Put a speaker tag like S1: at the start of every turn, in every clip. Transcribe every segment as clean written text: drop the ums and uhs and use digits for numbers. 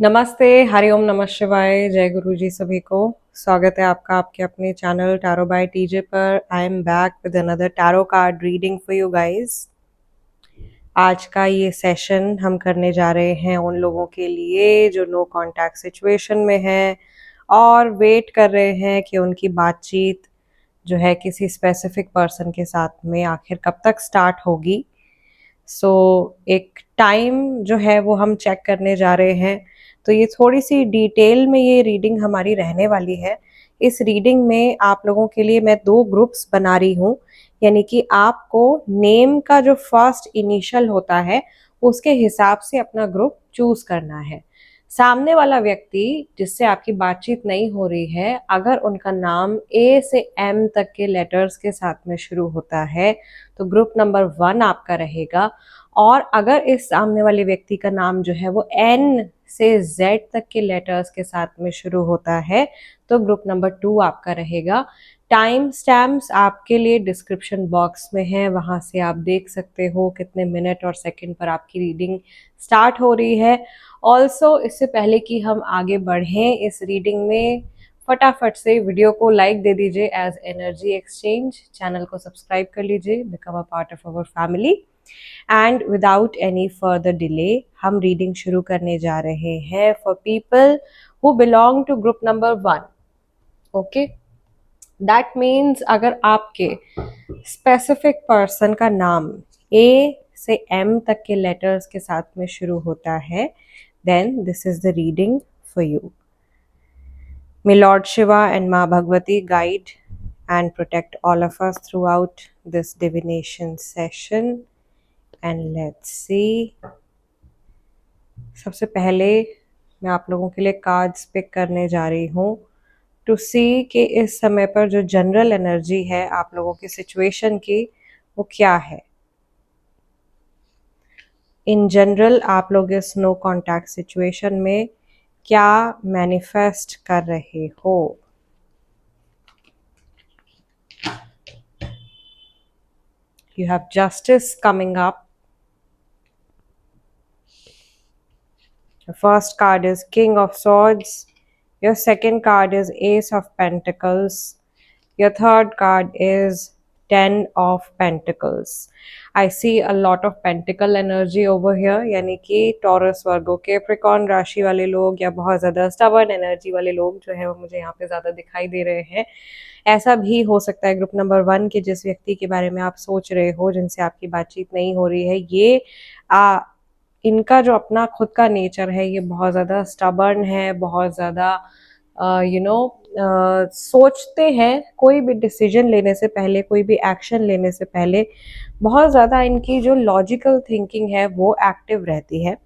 S1: नमस्ते, हरिओम नमः शिवाय, जय गुरु जी सभी को। स्वागत है आपका आपके अपने चैनल टैरो बाय टीजे पर। I am back with another tarot card reading for you guys. आज का ये सेशन हम करने जा रहे हैं उन लोगों के लिए जो नो कांटेक्ट सिचुएशन में हैं और वेट कर रहे हैं कि उनकी बातचीत जो है किसी स्पेसिफिक पर्सन के साथ में आखिर कब तक स्टार्ट होगी। एक टाइम जो है वो हम चेक करने जा रहे हैं। तो ये थोड़ी सी डिटेल में ये रीडिंग हमारी रहने वाली है। इस रीडिंग में आप लोगों के लिए मैं 2 ग्रुप्स बना रही हूँ, यानी कि आपको नेम का जो फर्स्ट इनिशियल होता है उसके हिसाब से अपना ग्रुप चूज करना है। सामने वाला व्यक्ति जिससे आपकी बातचीत नहीं हो रही है, अगर उनका नाम ए से एम तक के लेटर्स के साथ में शुरू होता है तो ग्रुप नंबर 1 आपका रहेगा। और अगर इस सामने वाले व्यक्ति का नाम जो है वो एन से जेड तक के लेटर्स के साथ में शुरू होता है तो ग्रुप नंबर 2 आपका रहेगा। टाइम स्टैम्प्स आपके लिए डिस्क्रिप्शन बॉक्स में है, वहां से आप देख सकते हो कितने मिनट और सेकंड पर आपकी रीडिंग स्टार्ट हो रही है। ऑल्सो इससे पहले कि हम आगे बढ़ें इस रीडिंग में, फटाफट से वीडियो को लाइक दे दीजिए एज एनर्जी एक्सचेंज, चैनल को सब्सक्राइब कर लीजिए, become a part of our family. And without any further delay हम रीडिंग शुरू करने जा रहे हैं for people who belong to group number 1। Okay, that means अगर आपके स्पेसिफिक पर्सन का नाम ए से एम तक के लेटर्स के साथ में शुरू होता है, then this is the reading for you. May Lord Shiva and Ma Bhagwati guide and protect all of us throughout this divination session. And let's see. सबसे पहले मैं आप लोगों के लिए कार्ड्स पिक करने जा रही हूँ टू सी कि इस समय पर जो जनरल एनर्जी है आप लोगों की सिचुएशन की वो क्या है। इन जनरल आप लोग इस नो कॉन्टैक्ट सिचुएशन में क्या मैनिफेस्ट कर रहे हो। You have justice coming up. The first card is King of Swords. Your second card is Ace of Pentacles. Your third card is Ten of Pentacles. I see a lot of pentacle energy over here, यानी कि taurus, वर्गो, Capricorn राशि वाले लोग या बहुत ज़्यादा stubborn energy वाले लोग जो है वो मुझे यहाँ पे ज़्यादा दिखाई दे रहे हैं। ऐसा भी हो सकता है ग्रुप नंबर 1 के जिस व्यक्ति के बारे में आप सोच रहे हो, जिनसे आपकी बातचीत नहीं हो रही है, ये इनका जो अपना खुद का नेचर है ये बहुत ज़्यादा स्टबर्न है, बहुत ज़्यादा सोचते हैं कोई भी डिसीजन लेने से पहले, कोई भी एक्शन लेने से पहले बहुत ज़्यादा इनकी जो लॉजिकल थिंकिंग है वो एक्टिव रहती है।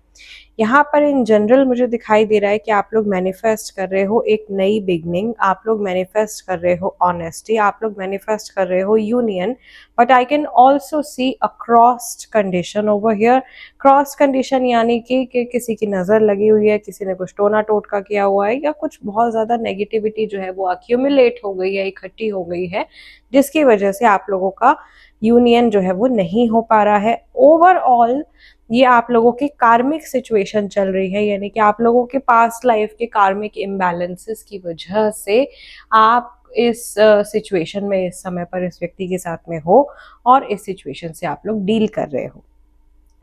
S1: यहाँ पर इन जनरल मुझे दिखाई दे रहा है कि आप लोग मैनिफेस्ट कर रहे हो एक नई बिगनिंग, आप लोग मैनिफेस्ट कर रहे हो ऑनेस्टी, आप लोग मैनिफेस्ट कर रहे हो union. But I can also see a crossed condition over here. Cross condition यानी कि किसी की नज़र लगी हुई है, किसी ने कुछ टोना टोटका किया हुआ है, या कुछ बहुत ज़्यादा नेगेटिविटी जो है वो अक्यूमुलेट हो गई है, इकट्ठी हो गई है, जिसकी वजह से आप लोगों का यूनियन जो है वो नहीं हो पा रहा है। ओवरऑल ये आप लोगों की कार्मिक सिचुएशन चल रही है, यानी कि आप लोगों के पास्ट लाइफ के कार्मिक इम्बैलेंसेस की वजह से आप इस सिचुएशन में इस समय पर इस व्यक्ति के साथ में हो और इस सिचुएशन से आप लोग डील कर रहे हो।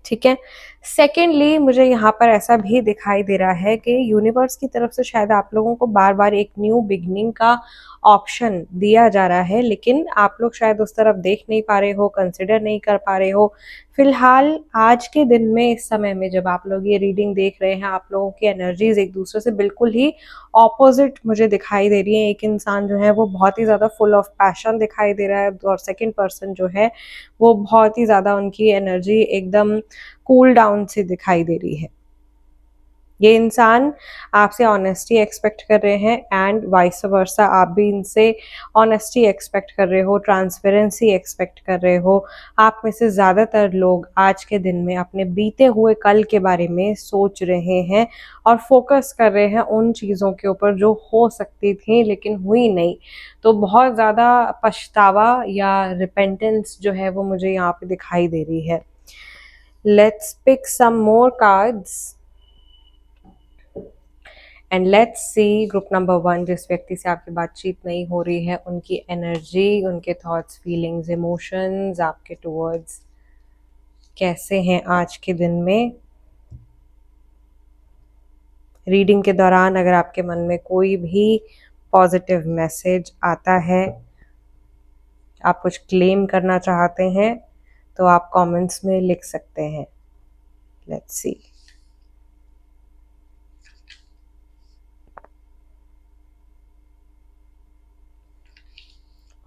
S1: ठीक है। सेकेंडली मुझे यहाँ पर ऐसा भी दिखाई दे रहा है कि यूनिवर्स की तरफ से शायद आप लोगों को बार बार एक न्यू बिगनिंग का ऑप्शन दिया जा रहा है, लेकिन आप लोग शायद उस तरफ देख नहीं पा रहे हो, कंसिडर नहीं कर पा रहे हो। फिलहाल आज के दिन में, इस समय में जब आप लोग ये रीडिंग देख रहे हैं, आप लोगों की एनर्जीज एक दूसरे से बिल्कुल ही ऑपोजिट मुझे दिखाई दे रही है। एक इंसान जो है वो बहुत ही ज़्यादा फुल ऑफ पैशन दिखाई दे रहा है और सेकेंड पर्सन जो है वो बहुत ही ज़्यादा उनकी एनर्जी एकदम कूल डाउन सी दिखाई दे रही है। ये इंसान आपसे ऑनेस्टी एक्सपेक्ट कर रहे हैं एंड वाइस वर्सा, आप भी इनसे ऑनेस्टी एक्सपेक्ट कर रहे हो, ट्रांसपेरेंसी एक्सपेक्ट कर रहे हो। आप में से ज़्यादातर लोग आज के दिन में अपने बीते हुए कल के बारे में सोच रहे हैं और फोकस कर रहे हैं उन चीज़ों के ऊपर जो हो सकती थी लेकिन हुई नहीं। तो बहुत ज़्यादा पछतावा या रिपेंटेंस जो है वो मुझे यहाँ पे दिखाई दे रही है। Let's pick some more cards. And let's see group number 1, जिस व्यक्ति से आपकी बातचीत नहीं हो रही है, उनकी एनर्जी, उनके थॉट्स, फीलिंग्स, इमोशंस आपके टुवर्ड्स कैसे हैं आज के दिन में। रीडिंग के दौरान अगर आपके मन में कोई भी पॉजिटिव मैसेज आता है, आप कुछ क्लेम करना चाहते हैं, तो आप कमेंट्स में लिख सकते हैं। Let's see.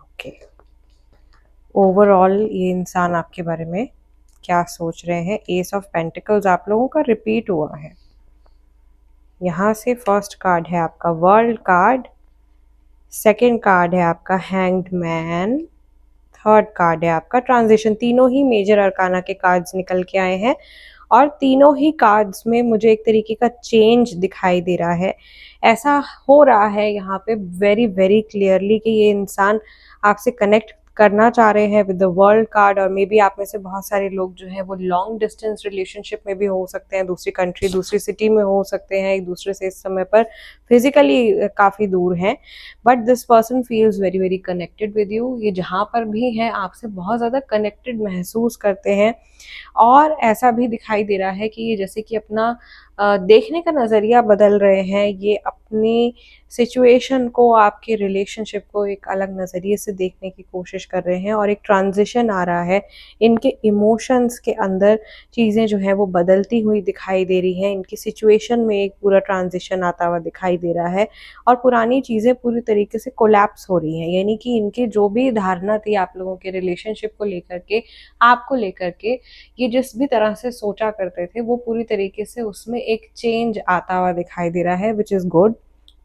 S1: ओके, ओवरऑल ये इंसान आपके बारे में क्या सोच रहे हैं। एस ऑफ पेंटिकल्स आप लोगों का रिपीट हुआ है। यहाँ से फर्स्ट कार्ड है आपका वर्ल्ड कार्ड, सेकंड कार्ड है आपका हैंग्ड मैन, थर्ड कार्ड है आपका ट्रांजिशन। तीनों ही मेजर अरकाना के कार्ड्स निकल के आए हैं और तीनों ही कार्ड्स में मुझे एक तरीके का चेंज दिखाई दे रहा है। ऐसा हो रहा है यहाँ पे वेरी वेरी क्लियरली कि ये इंसान आपसे कनेक्ट करना चाह रहे हैं विद द वर्ल्ड कार्ड, और मे बी आप में से बहुत सारे लोग जो है वो लॉन्ग डिस्टेंस रिलेशनशिप में भी हो सकते हैं, दूसरी कंट्री, दूसरी सिटी में हो सकते हैं, एक दूसरे से इस समय पर फिजिकली काफ़ी दूर हैं, but this person feels very very connected with you. ये जहाँ पर भी हैं आपसे बहुत ज़्यादा कनेक्टेड महसूस करते हैं, और ऐसा भी दिखाई दे रहा है कि ये जैसे कि अपना देखने का नज़रिया बदल रहे हैं। ये अपनी सिचुएशन को, आपके रिलेशनशिप को एक अलग नज़रिए से देखने की कोशिश कर रहे हैं, और एक ट्रांजिशन आ रहा है इनके इमोशंस के अंदर। चीज़ें जो है वो बदलती हुई दिखाई दे रही हैं, इनकी सिचुएशन में एक पूरा ट्रांजिशन आता हुआ दिखाई दे रहा है, और पुरानी चीज़ें पूरी तरीके से कोलैप्स हो रही हैं। यानी कि इनकी जो भी धारणा थी आप लोगों के रिलेशनशिप को लेकर के, आपको लेकर के, ये जिस भी तरह से सोचा करते थे, वो पूरी तरीके से उसमें एक चेंज आता हुआ दिखाई दे रहा है, विच इज़ गुड,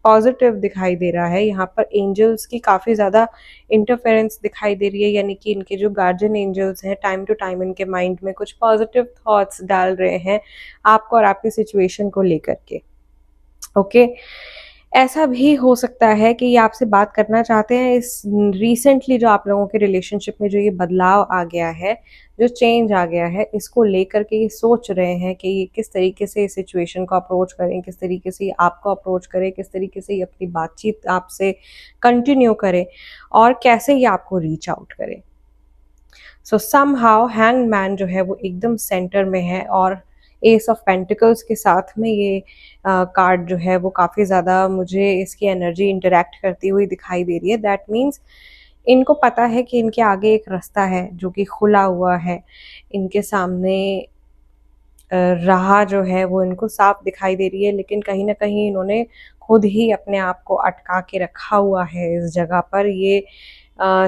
S1: पॉजिटिव दिखाई दे रहा है। यहाँ पर एंजल्स की काफ़ी ज़्यादा इंटरफेरेंस दिखाई दे रही है, यानी कि इनके जो गार्जियन एंजल्स हैं टाइम टू टाइम इनके माइंड में कुछ पॉजिटिव थॉट्स डाल रहे हैं आपको और आपकी सिचुएशन को लेकर के। ओके, ऐसा भी हो सकता है कि ये आपसे बात करना चाहते हैं इस रिसेंटली जो आप लोगों के रिलेशनशिप में जो ये बदलाव आ गया है, जो चेंज आ गया है, इसको लेकर के ये सोच रहे हैं कि ये किस तरीके से इस सिचुएशन को अप्रोच करें, किस तरीके से ये आपको अप्रोच करें, किस तरीके से ये अपनी बातचीत आपसे कंटिन्यू करें, और कैसे ये आपको रीच आउट करें। सो समहाउ हैंग्ड मैन जो है वो एकदम सेंटर में है, और एस ऑफ पेंटिकल्स के साथ में ये कार्ड जो है वो काफ़ी ज़्यादा मुझे इसकी एनर्जी इंटरेक्ट करती हुई दिखाई दे रही है। दैट मीन्स इनको पता है कि इनके आगे एक रास्ता है जो कि खुला हुआ है, इनके सामने राह जो है वो इनको साफ दिखाई दे रही है, लेकिन कहीं ना कहीं इन्होंने खुद ही अपने आप को अटका के रखा हुआ है इस जगह पर। ये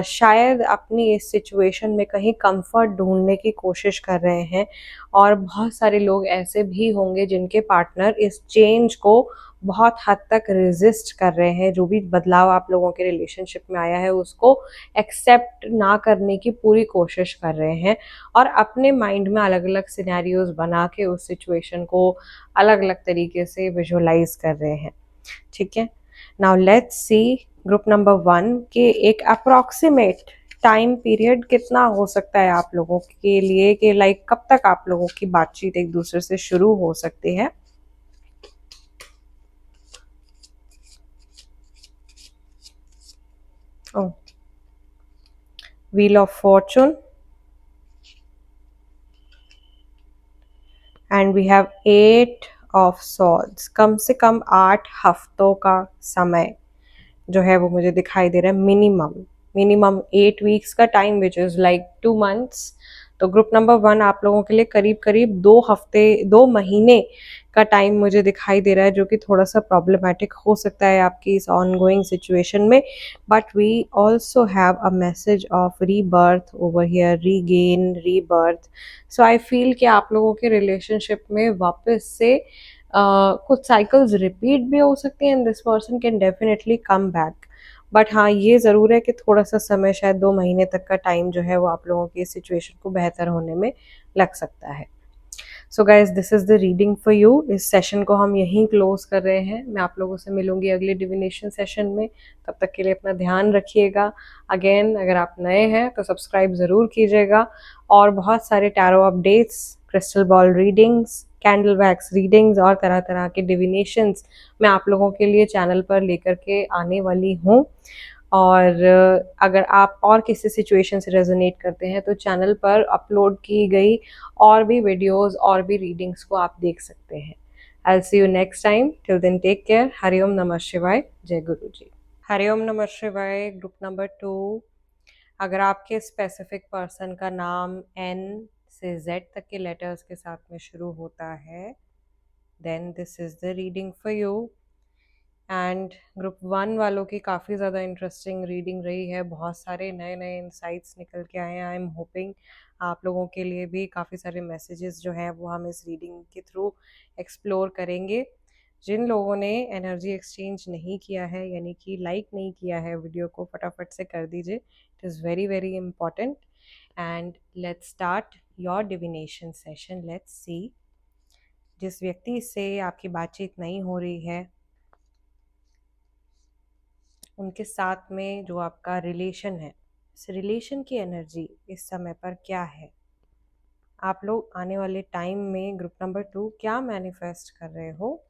S1: शायद अपनी इस सिचुएशन में कहीं कंफर्ट ढूंढने की कोशिश कर रहे हैं, और बहुत सारे लोग ऐसे भी होंगे जिनके पार्टनर इस चेंज को बहुत हद तक रेजिस्ट कर रहे हैं। जो भी बदलाव आप लोगों के रिलेशनशिप में आया है उसको एक्सेप्ट ना करने की पूरी कोशिश कर रहे हैं, और अपने माइंड में अलग अलग सिनेरियोज बना के उस सिचुएशन को अलग अलग तरीके से विजुअलाइज कर रहे हैं। ठीक है, now let's see group number 1 के एक अप्रोक्सीमेट टाइम पीरियड कितना हो सकता है आप लोगों के लिए, कि लाइक कब तक आप लोगों की बातचीत एक दूसरे से शुरू हो सकती है। Wheel of fortune, and we have 8 of swords. कम से कम 8 हफ्तों का समय जो है वो मुझे दिखाई दे रहा है, मिनिमम 8 वीक्स का time, which is like 2 months. तो ग्रुप नंबर 1 आप लोगों के लिए करीब करीब 2 हफ्ते, 2 महीने का टाइम मुझे दिखाई दे रहा है, जो कि थोड़ा सा प्रॉब्लमेटिक हो सकता है आपकी इस ऑनगोइंग सिचुएशन में। But we also have a message of rebirth over here, regain, rebirth. So I feel कि आप लोगों के रिलेशनशिप में वापस से कुछ साइकिल्स रिपीट भी हो सकती हैं, and this person can definitely come back. But हाँ, ये ज़रूर है कि थोड़ा सा समय, शायद 2 महीने तक का टाइम जो है वो आप लोगों की सिचुएशन को बेहतर होने में लग सकता है। So guys, this is the reading for you. इस सेशन को हम यहीं क्लोज कर रहे हैं। मैं आप लोगों से मिलूंगी अगले डिविनेशन सेशन में। तब तक के लिए अपना ध्यान रखिएगा। अगेन, अगर आप नए हैं तो सब्सक्राइब ज़रूर कीजिएगा, और बहुत सारे tarot updates, crystal ball readings, candle wax readings और तरह तरह के डिविनेशंस मैं आप लोगों के लिए चैनल पर लेकर के आने वाली हूँ। और अगर आप और किसी सिचुएशन से रेजोनेट करते हैं तो चैनल पर अपलोड की गई और भी वीडियोस और भी रीडिंग्स को आप देख सकते हैं। I'll see you next time. Till then, take care. Hariom Namah Shivaya. Jai Guruji. Hariom नमः शिवाय। ग्रुप नंबर 2, अगर आपके स्पेसिफिक पर्सन का नाम एन से जेड तक के लेटर्स के साथ में शुरू होता है, then this is the reading for you. And group 1 वालों की काफ़ी ज़्यादा इंटरेस्टिंग रीडिंग रही है, बहुत सारे नए नए इंसाइट्स निकल के आए हैं। आई एम होपिंग आप लोगों के लिए भी काफ़ी सारे मैसेजेस जो हैं वो हम इस रीडिंग के थ्रू एक्सप्लोर करेंगे। जिन लोगों ने एनर्जी एक्सचेंज नहीं किया है, यानी कि लाइक नहीं किया है वीडियो को, फटाफट से कर दीजिए। It is very very important. And let's start your divination session. Let's see, जिस व्यक्ति से आपकी बातचीत नहीं हो रही है उनके साथ में जो आपका रिलेशन है, इस रिलेशन की एनर्जी इस समय पर क्या है? आप लोग आने वाले टाइम में ग्रुप नंबर 2 क्या मैनिफेस्ट कर रहे हो?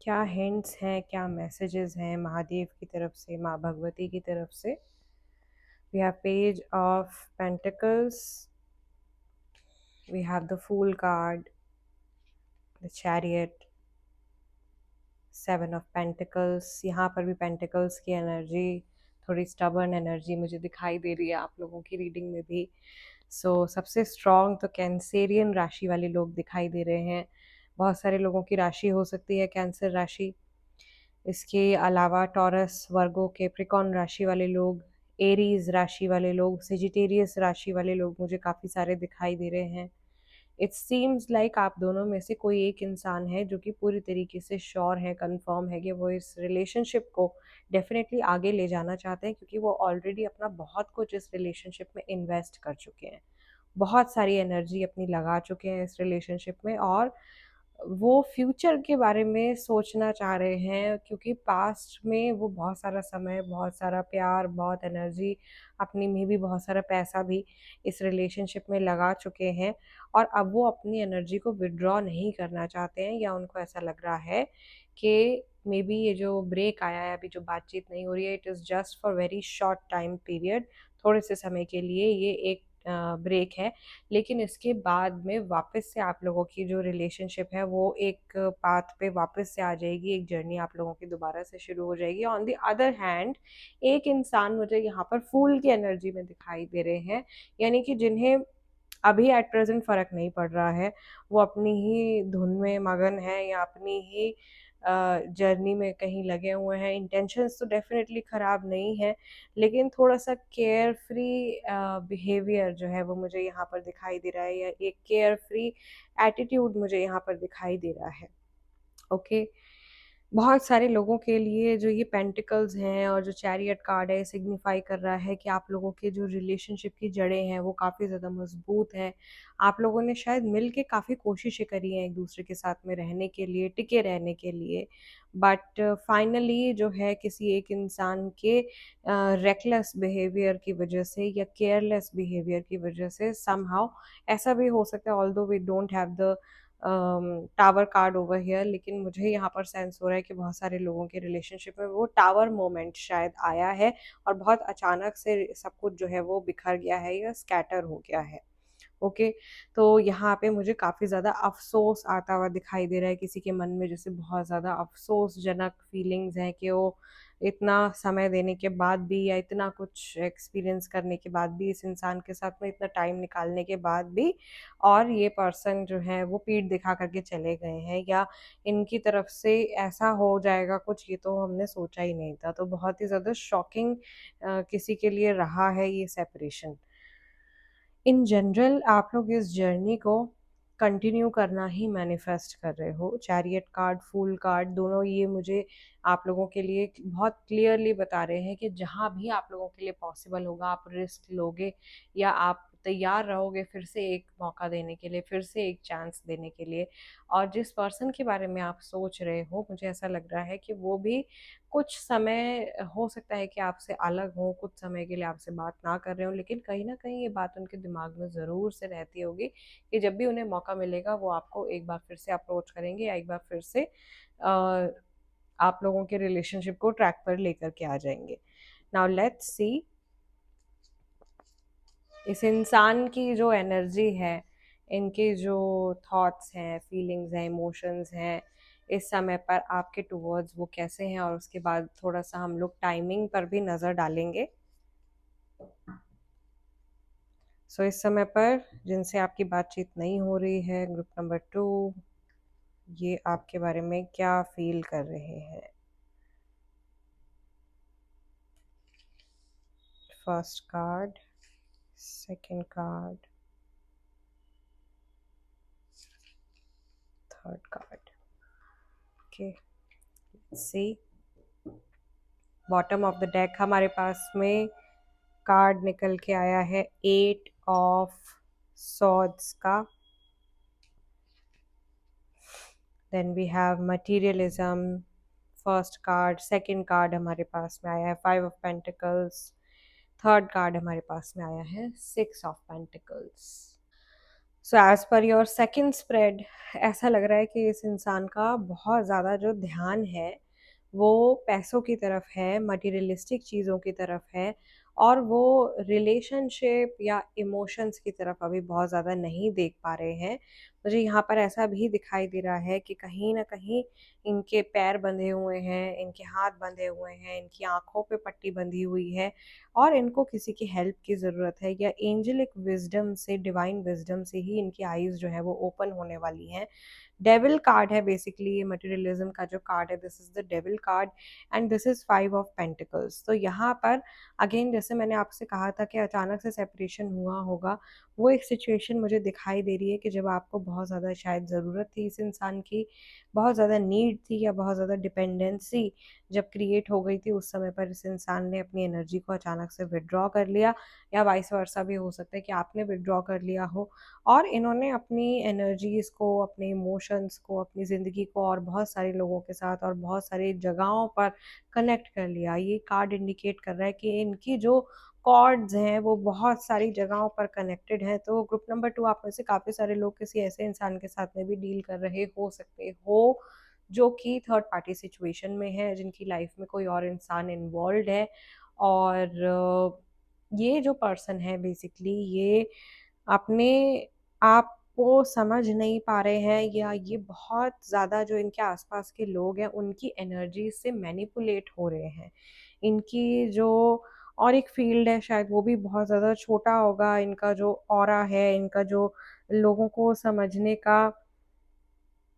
S1: क्या हिंट्स हैं, क्या मैसेजेस हैं महादेव की तरफ से, माँ भगवती की तरफ से? We have page of pentacles, we have the fool card, the chariot, 7 of pentacles. यहाँ पर भी पेंटिकल्स की एनर्जी, थोड़ी स्टबर्न एनर्जी मुझे दिखाई दे रही है आप लोगों की रीडिंग में भी। सबसे स्ट्रॉन्ग तो कैंसेरियन राशि वाले लोग दिखाई दे रहे हैं। बहुत सारे लोगों की राशि हो सकती है कैंसर राशि। इसके अलावा टॉरस, वर्गो, कैप्रिकॉर्न राशि वाले लोग, एरीज राशि वाले लोग, सेजिटेरियस राशि वाले लोग मुझे काफ़ी सारे दिखाई दे रहे हैं। इट सीम्स लाइक आप दोनों में से कोई एक इंसान है जो कि पूरी तरीके से श्योर है, कंफर्म है कि वो इस रिलेशनशिप को डेफिनेटली आगे ले जाना चाहते हैं, क्योंकि वो ऑलरेडी अपना बहुत कुछ इस रिलेशनशिप में इन्वेस्ट कर चुके हैं, बहुत सारी एनर्जी अपनी लगा चुके हैं इस रिलेशनशिप में, और वो फ्यूचर के बारे में सोचना चाह रहे हैं, क्योंकि पास्ट में वो बहुत सारा समय, बहुत सारा प्यार, बहुत एनर्जी, अपनी में भी बहुत सारा पैसा भी इस रिलेशनशिप में लगा चुके हैं, और अब वो अपनी एनर्जी को विड्रॉ नहीं करना चाहते हैं, या उनको ऐसा लग रहा है कि मे बी ये जो ब्रेक आया है, अभी जो बातचीत नहीं हो रही है, it is just for very short time period, थोड़े से समय के लिए ये एक ब्रेक है। लेकिन इसके बाद में वापस से आप लोगों की जो रिलेशनशिप है वो एक पाथ पे वापस से आ जाएगी, एक जर्नी आप लोगों की दोबारा से शुरू हो जाएगी। ऑन द अदर हैंड, एक इंसान मुझे यहाँ पर फूल की एनर्जी में दिखाई दे रहे हैं, यानी कि जिन्हें अभी एट प्रेजेंट फर्क नहीं पड़ रहा है, वो अपनी ही धुन में मगन है या अपनी ही जर्नी में कहीं लगे हुए हैं। इंटेंशंस तो डेफिनेटली ख़राब नहीं है, लेकिन थोड़ा सा केयर फ्री बिहेवियर जो है वो मुझे यहाँ पर दिखाई दे रहा है, या एक केयर फ्री एटीट्यूड मुझे यहाँ पर दिखाई दे रहा है। ओके, बहुत सारे लोगों के लिए जो ये पेंटिकल्स हैं और जो चैरियट कार्ड है, सिग्निफाई कर रहा है कि आप लोगों के जो रिलेशनशिप की जड़ें हैं वो काफ़ी ज़्यादा मजबूत हैं। आप लोगों ने शायद मिल के काफ़ी कोशिशें करी हैं एक दूसरे के साथ में रहने के लिए, टिके रहने के लिए, बट फाइनली जो है किसी एक इंसान के रेकलेस बिहेवियर की वजह से या केयरलेस बिहेवियर की वजह से समहाउ, ऐसा भी हो सकता है, although we don't have the tower card over here, लेकिन मुझे यहाँ पर सेंस हो रहा है कि बहुत सारे लोगों के रिलेशनशिप में वो टावर मोमेंट शायद आया है, और बहुत अचानक से सब कुछ जो है वो बिखर गया है या स्कैटर हो गया है। ओके, तो यहाँ पे मुझे काफ़ी ज़्यादा अफ़सोस आता हुआ दिखाई दे रहा है, किसी के मन में जैसे बहुत ज़्यादा अफ़सोसजनक फीलिंग्स हैं कि वो इतना समय देने के बाद भी, या इतना कुछ एक्सपीरियंस करने के बाद भी, इस इंसान के साथ में इतना टाइम निकालने के बाद भी, और ये पर्सन जो है वो पीठ दिखा करके चले गए हैं, या इनकी तरफ से ऐसा हो जाएगा कुछ, ये तो हमने सोचा ही नहीं था। तो बहुत ही ज़्यादा शॉकिंग किसी के लिए रहा है ये सेपरेशन। इन जनरल आप लोग इस जर्नी को कंटिन्यू करना ही मैनिफेस्ट कर रहे हो। चैरियट कार्ड, फूल कार्ड, दोनों ये मुझे आप लोगों के लिए बहुत क्लियरली बता रहे हैं कि जहाँ भी आप लोगों के लिए पॉसिबल होगा आप रिस्क लोगे, या आप तैयार रहोगे फिर से एक मौका देने के लिए, फिर से एक चांस देने के लिए। और जिस पर्सन के बारे में आप सोच रहे हो, मुझे ऐसा लग रहा है कि वो भी कुछ समय हो सकता है कि आपसे अलग हो, कुछ समय के लिए आपसे बात ना कर रहे हो, लेकिन कहीं ना कहीं ये बात उनके दिमाग में ज़रूर से रहती होगी कि जब भी उन्हें मौका मिलेगा वो आपको एक बार फिर से अप्रोच करेंगे या एक बार फिर से आप लोगों के रिलेशनशिप को ट्रैक पर लेकर के आ जाएंगे। नाउ लेट्स सी इस इंसान की जो एनर्जी है, इनके जो थॉट्स हैं, फीलिंग्स हैं, इमोशंस हैं, इस समय पर आपके टुवर्ड्स वो कैसे हैं, और उसके बाद थोड़ा सा हम लोग टाइमिंग पर भी नज़र डालेंगे। सो इस समय पर जिनसे आपकी बातचीत नहीं हो रही है, ग्रुप नंबर 2, ये आपके बारे में क्या फील कर रहे हैं? First card, second card, third card. Okay, see bottom of the deck हमारे पास में कार्ड निकल के आया है 8 ऑफ सॉर्ड्स का। Then we have materialism, first card. Second card हमारे पास में आया है 5 ऑफ पेंटिकल्स। थर्ड कार्ड हमारे पास में आया है 6 of pentacles. So as per your second spread, ऐसा लग रहा है कि इस इंसान का बहुत ज़्यादा जो ध्यान है वो पैसों की तरफ है, मटेरियलिस्टिक चीज़ों की तरफ है, और वो रिलेशनशिप या इमोशंस की तरफ अभी बहुत ज़्यादा नहीं देख पा रहे हैं। मुझे यहाँ पर ऐसा भी दिखाई दे रहा है कि कहीं ना कहीं इनके पैर बंधे हुए हैं, इनके हाथ बंधे हुए हैं, इनकी आंखों पे पट्टी बंधी हुई है, और इनको किसी की हेल्प की ज़रूरत है, या एंजेलिक विजडम से, डिवाइन विजडम से ही इनकी आईज जो है वो ओपन होने वाली हैं। डेविल कार्ड है बेसिकली ये मटेरियलिज्म का जो कार्ड है, this is the devil card, and this is 5 of pentacles. तो यहाँ पर अगेन जैसे मैंने आपसे कहा था कि अचानक से सेपरेशन हुआ होगा, वो एक सिचुएशन मुझे दिखाई दे रही है कि जब आपको बहुत ज़्यादा शायद ज़रूरत थी इस इंसान की, बहुत ज़्यादा नीड थी, या बहुत ज़्यादा डिपेंडेंसी जब क्रिएट हो गई थी, उस समय पर इस इंसान ने अपनी एनर्जी को अचानक से विड्रॉ कर लिया, या वाइस वर्सा भी हो सकता है कि आपने विड्रॉ कर लिया हो, और इन्होंने अपनी एनर्जीज़ को, अपने इमोशंस को, अपनी ज़िंदगी को और बहुत सारे लोगों के साथ और बहुत सारी जगहों पर कनेक्ट कर लिया। ये कार्ड इंडिकेट कर रहा है कि इनकी जो कॉर्ड्स हैं वो बहुत सारी जगहों पर कनेक्टेड हैं। तो ग्रुप नंबर 2 आप में से काफ़ी सारे लोग किसी ऐसे इंसान के साथ में भी डील कर रहे हो सकते हो जो कि थर्ड पार्टी सिचुएशन में है, जिनकी लाइफ में कोई और इंसान इन्वॉल्व है। और ये जो पर्सन है बेसिकली ये अपने आप को समझ नहीं पा रहे हैं, या ये बहुत ज़्यादा जो इनके आसपास के लोग हैं उनकी एनर्जी से मैनिपुलेट हो रहे हैं। इनकी जो और एक फील्ड है शायद वो भी बहुत ज़्यादा छोटा होगा, इनका जो ऑरा है, इनका जो लोगों को समझने का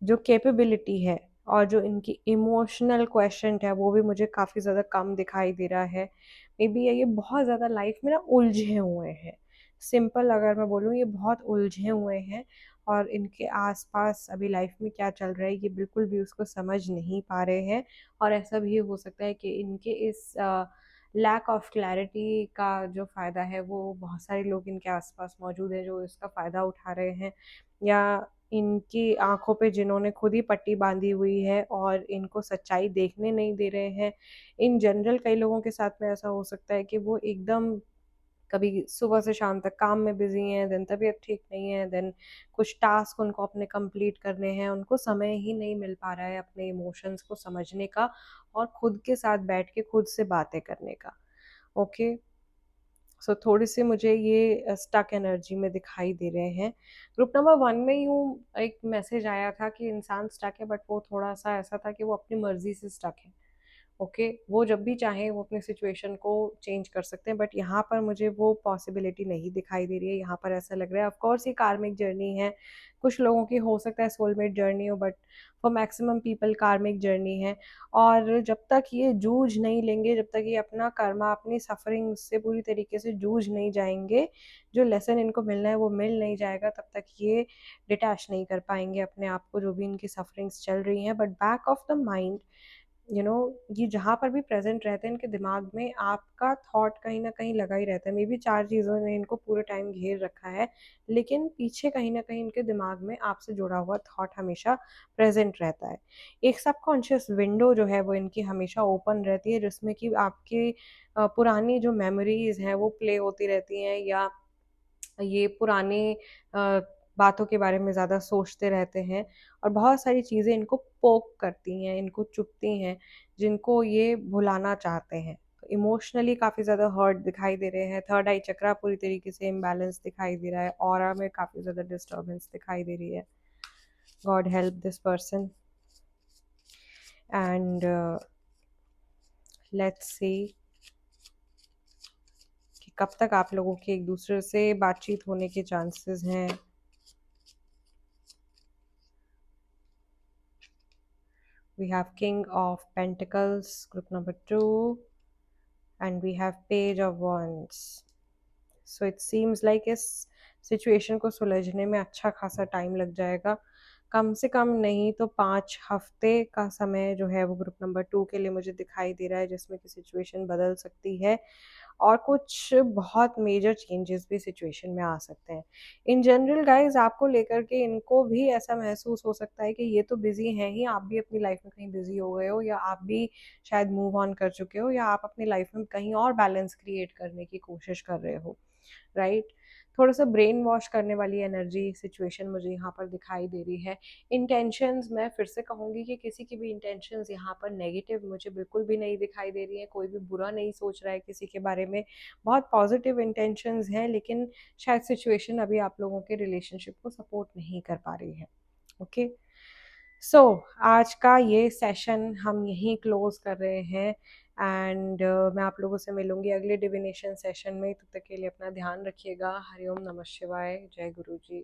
S1: जो कैपेबिलिटी है, और जो इनकी इमोशनल क्वेश्चन है वो भी मुझे काफ़ी ज़्यादा कम दिखाई दे रहा है। मे बी ये बहुत ज़्यादा लाइफ में ना उलझे हुए हैं। सिंपल अगर मैं बोलूँ, ये बहुत उलझे हुए हैं, और इनके आसपास अभी लाइफ में क्या चल रहा है ये बिल्कुल भी उसको समझ नहीं पा रहे हैं। और ऐसा भी हो सकता है कि इनके इस लैक ऑफ क्लैरिटी का जो फ़ायदा है वो बहुत सारे लोग इनके आसपास मौजूद हैं जो इसका फ़ायदा उठा रहे हैं, या इनकी आँखों पे जिन्होंने खुद ही पट्टी बाँधी हुई है और इनको सच्चाई देखने नहीं दे रहे हैं। इन जनरल कई लोगों के साथ में ऐसा हो सकता है कि वो एकदम कभी सुबह से शाम तक काम में बिज़ी हैं, देन तबीयत ठीक नहीं है, देन कुछ टास्क उनको अपने कंप्लीट करने हैं, उनको समय ही नहीं मिल पा रहा है अपने इमोशंस को समझने का और खुद के साथ बैठ के खुद से बातें करने का। ओके, सो थोड़ी-सी मुझे ये स्टक एनर्जी में दिखाई दे रहे हैं। ग्रुप नंबर 1 में यूँ एक मैसेज आया था कि इंसान स्टक है, बट वो थोड़ा-सा ऐसा था कि वो अपनी मर्ज़ी से स्टक है। ओके, वो जब भी चाहें वो अपनी सिचुएशन को चेंज कर सकते हैं, बट यहाँ पर मुझे वो पॉसिबिलिटी नहीं दिखाई दे रही है। यहाँ पर ऐसा लग रहा है, ऑफ कोर्स ये कार्मिक जर्नी है, कुछ लोगों की हो सकता है सोलमेट जर्नी हो, बट फॉर मैक्सिमम पीपल कार्मिक जर्नी है। और जब तक ये जूझ नहीं लेंगे, जब तक ये अपना कर्मा, अपनी सफरिंग से पूरी तरीके से जूझ नहीं जाएंगे, जो लेसन इनको मिलना है वो मिल नहीं जाएगा, तब तक ये डिटैच नहीं कर पाएंगे अपने आप को, जो भी इनकी सफरिंग्स चल रही हैं। But back of the mind ये जहाँ पर भी प्रेजेंट रहते हैं इनके दिमाग में आपका थॉट कहीं ना कहीं लगा ही रहता है। मे बी चार चीज़ों ने इनको पूरे टाइम घेर रखा है, लेकिन पीछे कहीं ना कहीं इनके दिमाग में आपसे जुड़ा हुआ थॉट हमेशा प्रेजेंट रहता है। एक सबकॉन्शियस विंडो जो है वो इनकी हमेशा ओपन रहती है, जिसमें कि आपकी पुरानी जो मेमोरीज हैं वो प्ले होती रहती हैं, या ये पुरानी बातों के बारे में ज़्यादा सोचते रहते हैं, और बहुत सारी चीज़ें इनको पोक करती हैं, इनको चुभती हैं, जिनको ये भुलाना चाहते हैं। तो इमोशनली काफ़ी ज़्यादा हर्ट दिखाई दे रहे हैं, थर्ड आई चक्रा पूरी तरीके से इम्बैलेंस दिखाई दे रहा है, ऑरा में काफ़ी ज़्यादा डिस्टर्बेंस दिखाई दे रही है। God help this person. And let's सी कि कब तक आप लोगों के एक दूसरे से बातचीत होने के चांसेस हैं। We have King of Pentacles, group number 2, and we have Page of Wands. So it seems like इस सिचुएशन को सुलझने में अच्छा खासा टाइम लग जाएगा। कम से कम नहीं तो 5 हफ्ते का समय जो है वो ग्रुप नंबर 2 के लिए मुझे दिखाई दे रहा है, जिसमें कि सिचुएशन बदल सकती है और कुछ बहुत मेजर चेंजेस भी सिचुएशन में आ सकते हैं। इन जनरल गाइज आपको लेकर के इनको भी ऐसा महसूस हो सकता है कि ये तो बिजी हैं ही, आप भी अपनी लाइफ में कहीं बिजी हो गए हो, या आप भी शायद मूव ऑन कर चुके हो, या आप अपनी लाइफ में कहीं और बैलेंस क्रिएट करने की कोशिश कर रहे हो, राइट। थोड़ा सा ब्रेन वॉश करने वाली एनर्जी सिचुएशन मुझे यहाँ पर दिखाई दे रही है। इंटेंशंस, मैं फिर से कहूँगी कि किसी की भी इंटेंशंस यहाँ पर नेगेटिव मुझे बिल्कुल भी नहीं दिखाई दे रही है। कोई भी बुरा नहीं सोच रहा है किसी के बारे में, बहुत पॉजिटिव इंटेंशंस हैं, लेकिन शायद सिचुएशन अभी आप लोगों के रिलेशनशिप को सपोर्ट नहीं कर पा रही है। ओके, सो आज का ये सेशन हम यहीं क्लोज कर रहे हैं, एंड मैं आप लोगों से मिलूंगी अगले डिविनेशन सेशन में। तब तक के लिए अपना ध्यान रखिएगा। हरिओम नमः शिवाय, जय गुरु जी।